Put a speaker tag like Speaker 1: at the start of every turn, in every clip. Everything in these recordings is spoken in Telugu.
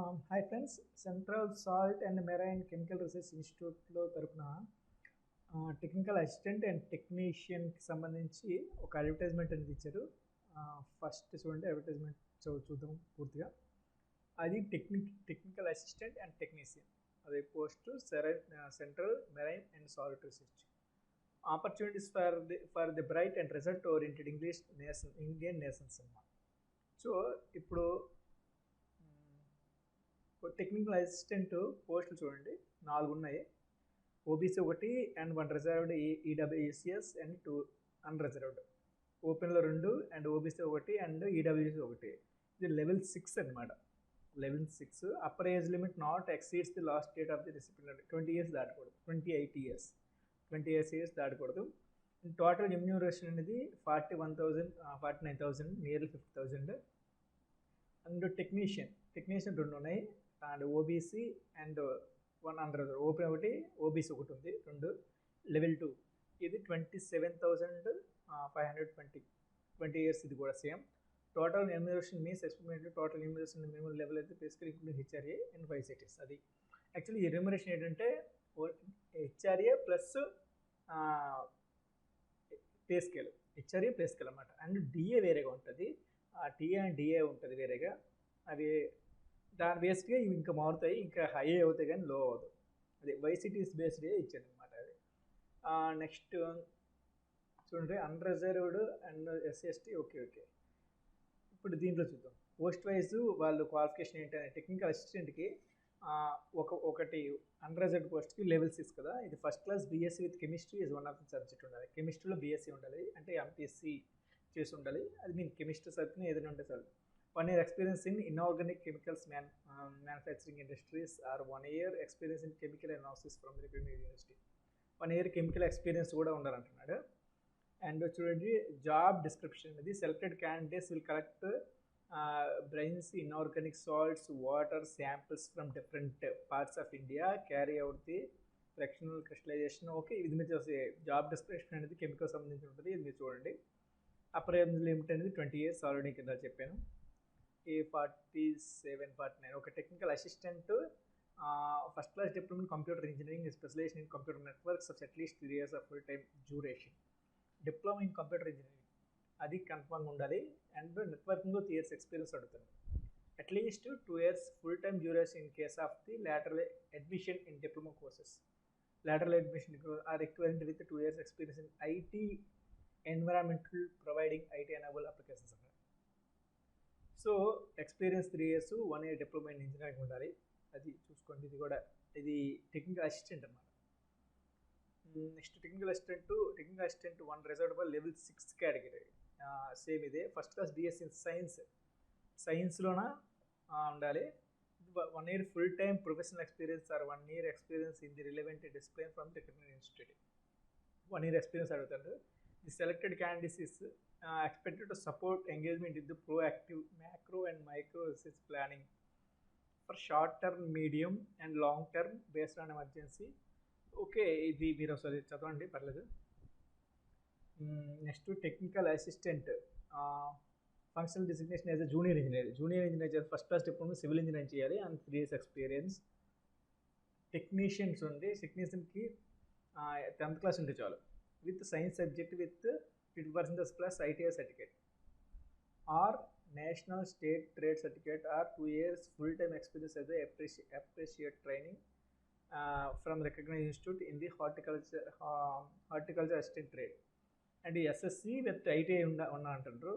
Speaker 1: Hi friends, central salt and marine chemical research ఇన్స్టిట్యూట్లో తరపున టెక్నికల్ అసిస్టెంట్ అండ్ టెక్నీషియన్కి సంబంధించి ఒక అడ్వర్టైజ్మెంట్ అనేది ఇచ్చారు. ఫస్ట్ చూడండి, అడ్వర్టైజ్మెంట్ చూద్దాం పూర్తిగా. అది టెక్నికల్ అసిస్టెంట్ అండ్ టెక్నీషియన్, అదే post central marine and salt research. Opportunities for the bright and result oriented Indian nations అన్నమాట. సో ఇప్పుడు టెక్నికల్ అసిస్టెంట్ పోస్టులు చూడండి, 4 ఉన్నాయి. OBC 1 and 1 reserved, EWS SCs and 2 unreserved. ఓపెన్లో 2 అండ్ ఓబీసీ 1 అండ్ ఈడబ్ల్యూఎస్సి 1. ఇది లెవెల్ 6 అనమాట. Level 6. Upper age limit not exceeds the last date of the recipient. 20 years దాటకూడదు, 28 ఇయర్స్, 28 ఇయర్స్ దాటకూడదు. టోటల్ రెమ్యూనరేషన్ అనేది 41,000, 49,000, నియర్లీ 50,000. అండ్ టెక్నీషియన్ 2 ఉన్నాయి, and OBC and 1 unreserved. Open 1, OBC 1 ఉంది, 2. లెవెల్ 2 ఇది 27,520, 20 ఇయర్స్. ఇది కూడా same. Total remuneration means experiment total remuneration minimum level అయితే basically including HRA and 5 cities. అది యాక్చువల్లీ ఈ రెమ్యూనరేషన్ ఏంటంటే HRA plus pay scale, HRA pay scale అనమాట. అండ్ డిఏ వేరేగా ఉంటుంది, టీఏ అండ్ డిఏ ఉంటుంది వేరేగా. అవి దాని బేస్డ్గా ఇవి ఇంకా మారుతాయి, ఇంకా హై అవుతాయి కానీ లో అవ్వదు. అదే వైసిటీస్ బేస్డ్ ఇచ్చాడు అనమాట. అది నెక్స్ట్ చూడండి, అన్రిజర్వ్డ్ అండ్ ఎస్సీ ఓకే. ఇప్పుడు దీంట్లో చూద్దాం పోస్ట్ వైజ్ వాళ్ళు క్వాలిఫికేషన్ ఏంటంటే, టెక్నికల్ అసిస్టెంట్కి ఒకటి అన్రిజర్వ్డ్ పోస్ట్కి లెవెల్ 6 కదా. ఇది first class BSc with chemistry is one of the subject ఉండాలి. కెమిస్ట్రీలో బీఎస్సీ ఉండాలి, అంటే ఎంపీఎస్సీ చేసి ఉండాలి. అది మీకు కెమిస్ట్రీ సబ్జెక్ట్ ఏదైనా ఉంటే చాలు. 1 year experience in inorganic chemicals manufacturing industries, or 1 year experience in chemical analysis from the university. 1 year chemical experience కూడా ఉండాలంటున్నాడు. అండ్ చూడండి, జాబ్ డిస్క్రిప్షన్ అనేది selected candidates will collect brines, inorganic salts, water samples from different parts of India, carry out the fractional crystallisation. Okay, ఇది మీరు చూసే జాబ్ డిస్క్రిప్షన్ అనేది కెమికల్ సంబంధించి ఉంటుంది. ఇది మీరు చూడండి. అప్పర్ ఏజ్ లిమిట్ అనేది 20 ఇయర్స్, ఆల్రెడీ కింద చెప్పాను. 47, 49. ఒక technical assistant first class diploma in computer engineering, specialisation in computer networks of at least 3 years of full time duration. Diploma in computer engineering అది కన్ఫర్మ్గా ఉండాలి. అండ్ నెట్వర్కింగ్లో 3 years ఎక్స్పీరియన్స్ అడుగుతాను. At least 2 years full time duration in case of the lateral admission in diploma courses. Lateral admission are equivalent with 2 years experience in IT environmental providing IT enabled applications. So experience 3 years, 1 year diploma in engineering ఉండాలి. అది చూసుకోండి. ఇది కూడా ఇది టెక్నికల్ అసిస్టెంట్ అన్నమాట. Next technical assistant 1 reserved by level 6 category. Same ఇదే. ఫస్ట్ క్లాస్ బీఎస్సీ ఇన్ సైన్స్లోన ఉండాలి. 1 year full time professional experience, or 1 year experience in the relevant discipline from the recognised institute. 1 year experience అడుగుతాడు. The selected candidates expected to support engagement with the proactive macro and micro research planning for short term, medium and long term based on emergency. Okay, ఇది మీరు ఒకసారి చదవండి, పర్లేదు. Next technical assistant functional designation as a junior engineer first class diploma civil engineering చేయాలి అండ్ 3 years ఎక్స్పీరియన్స్. టెక్నీషియన్స్ ఉంది, టెక్నీషియన్కి 10th class ఉంటే చాలు, with science subject with 50% plus ITI certificate or national state trade certificate, or 2 years full time experience as a appreciate training from recognized institute in the horticulture assistant trade. And SSC with ITI ఉన్నా అంటారు.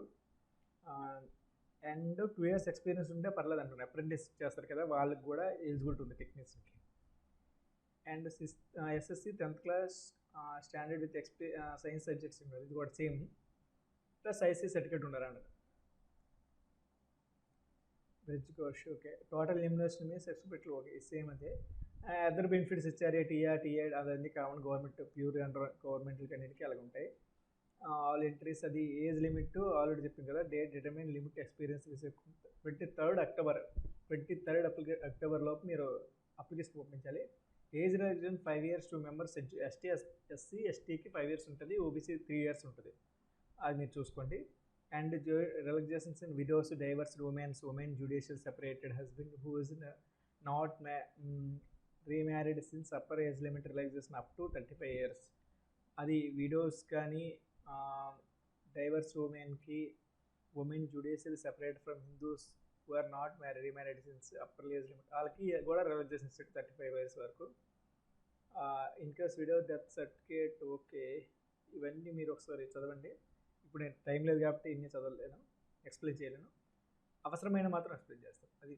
Speaker 1: అండ్ 2 years ఎక్స్పీరియన్స్ ఉంటే పర్లేదు అంటున్నారు. అప్రెంటిస్ చేస్తారు కదా, వాళ్ళకి కూడా ఎలిజిబిలిటీ ఉంది టెక్నీషియన్కి. And SSC 10th class standard with science subjects ఉండాలి. ఇది కూడా సేమ్. ప్లస్ ఐసీ సర్టిఫికేట్ ఉండాలండి. Bridge course okay. Total remuneration means ఎక్స్పెక్ట్లు ఓకే, సేమ్ అదే. అదర్ బెనిఫిట్స్ ఇచ్చారు, టీఆర్ అదన్నీ కామన్ గవర్నమెంట్ ప్యూర్ అండ్ గవర్నమెంట్కి అన్నిటికీ అలాగ ఉంటాయి. ఆల్ ఎంట్రీస్, అది ఏజ్ లిమిట్ ఆల్రెడీ చెప్పింది కదా. Date determine limit experience 23rd October లోపు మీరు అప్లికేషన్ పంపించాలి. Age relaxation 5 years, 2 members. SC ఎస్టీకి 5 years ఉంటుంది, ఓబీసీ 3 years ఉంటుంది. అది మీరు చూసుకోండి. and relaxations in widows, divorced women, judicial separated husband who is not remarried since upper age limit relaxation up to 35 years. అది విడోస్ కానీ డైవర్స్ ఉమెన్కి, women judicial separate from Hindus who are not remarried since upper age limit వాళ్ళకి కూడా రిలాక్సేషన్ 35 ఇయర్స్ వరకు. In case widow death certificate okay, ఇవన్నీ మీరు ఒకసారి చదవండి. ఇప్పుడు నేను టైం లేదు కాబట్టి ఇన్ని చదవలేను, ఎక్స్ప్లెయిన్ చేయలేను. అవసరమైన మాత్రం ఎక్స్ప్లెయిన్ చేస్తాను. అది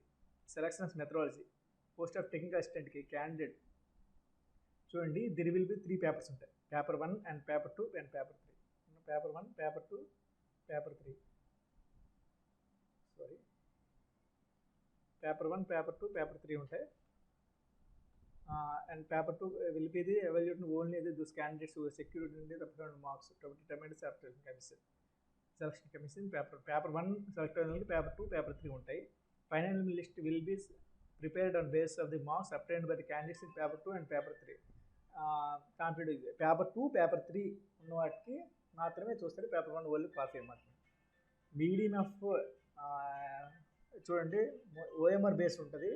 Speaker 1: selections methodology. Post of technical అసిస్టెంట్కి క్యాండిడేట్ చూడండి, దిర్ విల్ బి 3 పేపర్స్ ఉంటాయి. Paper 1 and paper 2 and paper 3. Paper 1, paper 2, paper 3. Sorry, paper 1, paper 2, paper 3 ఉంటాయి. And paper 2 will be the evaluation only those candidates who secured in the represented marks determined selection commission. Paper 1 select అయిన వాళ్ళకి పేపర్ 2, పేపర్ 3 ఉంటాయి. Final list will be prepared on basis of the marks obtained by the candidates in paper 2 and paper 3. Competitive paper 2, paper 3 ఉన్న వాటికి మాత్రమే చూస్తారు. పేపర్ 1 వాళ్ళు పాస్ అయ్యమంటారు. మీడియం ఆఫ్ చూడండి, ఓఎంఆర్ బేస్డ్ ఉంటుంది.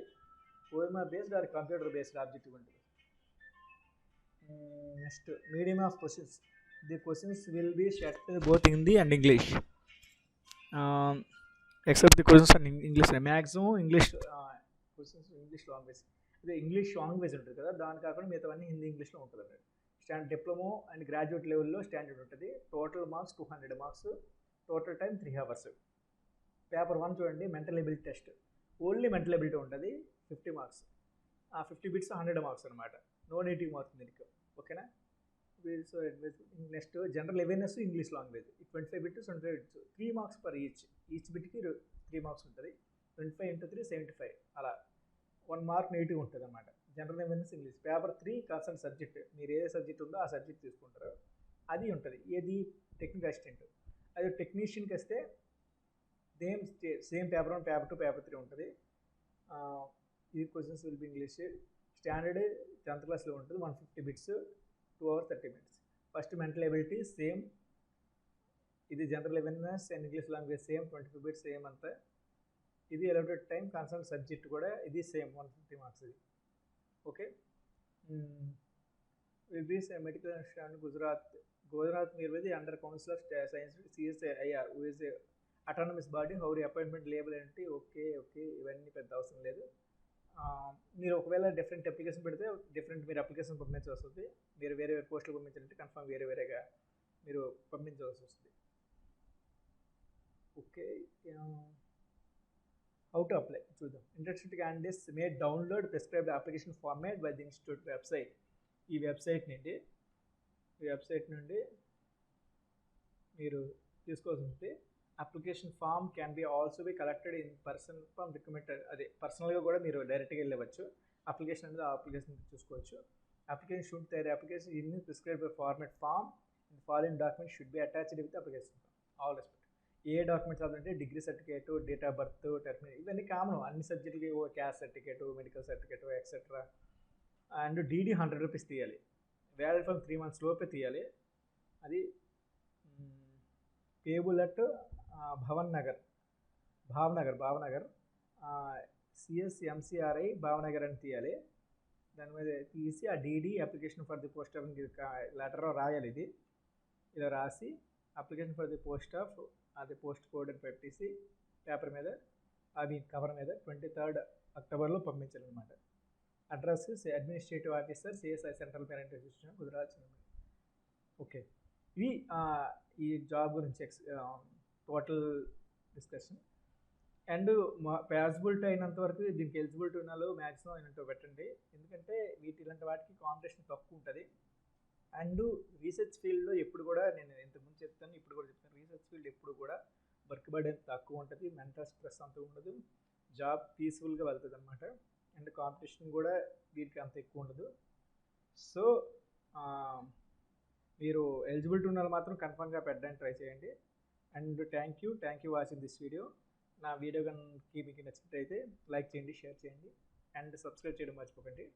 Speaker 1: OMR based or computer based objective ఉంటుంది. Next medium of questions. The questions will be set both Hindi and English, except the questions and English. Maximum English questions English language. అదే ఇంగ్లీష్ లాంగ్వేజ్ ఉంటుంది కదా, దాని కాకుండా మిగతావన్నీ హిందీ ఇంగ్లీష్లో ఉంటుంది అన్నమాట. స్టాండర్డ్ డిప్లొమో అండ్ గ్రాడ్యుయేట్ లెవెల్లో స్టాండర్డ్ ఉంటుంది. Total marks 200 marks, total time 3 hours. Paper 1 చూడండి, mental ability test. Only mental ability ఉంటుంది, 50 మార్క్స్. ఆ 50 బిట్స్ 100 మార్క్స్ అనమాట. నో నెగిటివ్ మార్క్స్ దీనికి, ఓకేనా. So next general awareness English language. 25 bits 25 bits, 3 marks per each బిట్కి 3 మార్క్స్ ఉంటుంది. 25 × 3 75, అలా 1 మార్క్ నెగిటివ్ ఉంటుంది అన్నమాట. General awareness English. Paper 3 concern subject, మీరు ఏ సబ్జెక్ట్ ఉందో ఆ సబ్జెక్ట్ తీసుకుంటారు, అది ఉంటుంది. ఏది టెక్నికల్ అసిస్టెంట్. అది టెక్నీషియన్కి వస్తే సేమ్ పేపర్ 1, పేపర్ 2, పేపర్ 3 ఉంటుంది. ఇది questions will be English. Standard 10th క్లాస్లో ఉంటుంది. 150 bits, 2 hours 30 minutes. First mental ability same, ఇది general awareness and English language same, 25 bits same అంతా. ఇది అలౌటెడ్ టైం కన్సర్న్ సబ్జెక్ట్ కూడా ఇది సేమ్, 150 మార్క్స్ ఇది, okay. Will be medical institute Gujarat నిర్వది under council of science CSIR who is autonomous body. హౌరీ అపాయింట్మెంట్ లేబుల్ ఏంటి, ఓకే. ఇవన్నీ పెద్ద అవసరం లేదు. మీరు ఒకవేళ డిఫరెంట్ అప్లికేషన్ పెడితే డిఫరెంట్ మీరు అప్లికేషన్ పంపించాల్సి వస్తుంది. మీరు వేరే పోస్టులు పంపించాలంటే కన్ఫర్మ్ వేరేగా మీరు పంపించాల్సి వస్తుంది, ఓకే. హౌ టు అప్లై చూద్దాం. Interested candidates may download prescribed application format by the institute website. ఈ వెబ్సైట్ నుండి మీరు తీసుకోవాల్సి ఉంటుంది. Application form can be also be collected in person from recommend. అదే పర్సనల్గా కూడా మీరు డైరెక్ట్గా వెళ్ళవచ్చు. అప్లికేషన్ అనేది ఆ అప్లికేషన్ చూసుకోవచ్చు. అప్లికేషన్ షుడ్ తయారు application in prescribed format form and following document should be attached with application form. All respect. ఏ డాక్యుమెంట్స్ కావాలంటే degree certificate, date of birth, terminate, ఇవన్నీ కామన్ అన్ని సబ్జెక్టులకి. Caste certificate, medical certificate etcetera. And DD 100 rupees తీయాలి. వ్యాలిడ్ ఫర్ 3 months లోపే తీయాలి. అది payable at Bhavnagar CSMCRI Bhavnagar అని తీయాలి. దాని మీద తీసి ఆ DD application for the post of letter రాయాలి. ఇది ఇలా రాసి application for the post of అది పోస్ట్ కోడ్ అని పెట్టేసి పేపర్ మీద అది కవర్ మీద 23rd October పంపించాలన్నమాట. Address administrative officer CSI central parent institution Gujarat. Okay, ఇవి ఈ జాబ్ గురించి టోటల్ డిస్కషన్. అండ్ పాసిబిలిటీ అయినంత వరకు దీనికి ఎలిజిబిలిటీ ఉన్న వాళ్ళు మ్యాక్సిమం అయినంత పెట్టండి. ఎందుకంటే ఇలాంటి వాటికి కాంపిటీషన్ తక్కువ ఉంటుంది. అండ్ రీసెర్చ్ ఫీల్డ్లో ఎప్పుడు కూడా నేను ఇంతకుముందు చెప్తాను, ఇప్పుడు కూడా చెప్తాను, రీసెర్చ్ ఫీల్డ్ ఎప్పుడు కూడా వర్క్ బర్డెన్ తక్కువ ఉంటుంది, మెంటల్ స్ట్రెస్ అంత ఉండదు, జాబ్ పీస్ఫుల్గా వెళ్తుంది అనమాట. అండ్ కాంపిటీషన్ కూడా వీటికి అంత ఎక్కువ ఉండదు. సో మీరు ఎలిజిబిలిటీ ఉన్న వాళ్ళు మాత్రం కన్ఫర్మ్గా పెట్టడానికి ట్రై చేయండి. And thank you watching this video. నా వీడియో కనుక మీకు నచ్చినట్లయితే లైక్ చేయండి, షేర్ చేయండి అండ్ సబ్స్క్రైబ్ చేయడం మర్చిపోకండి.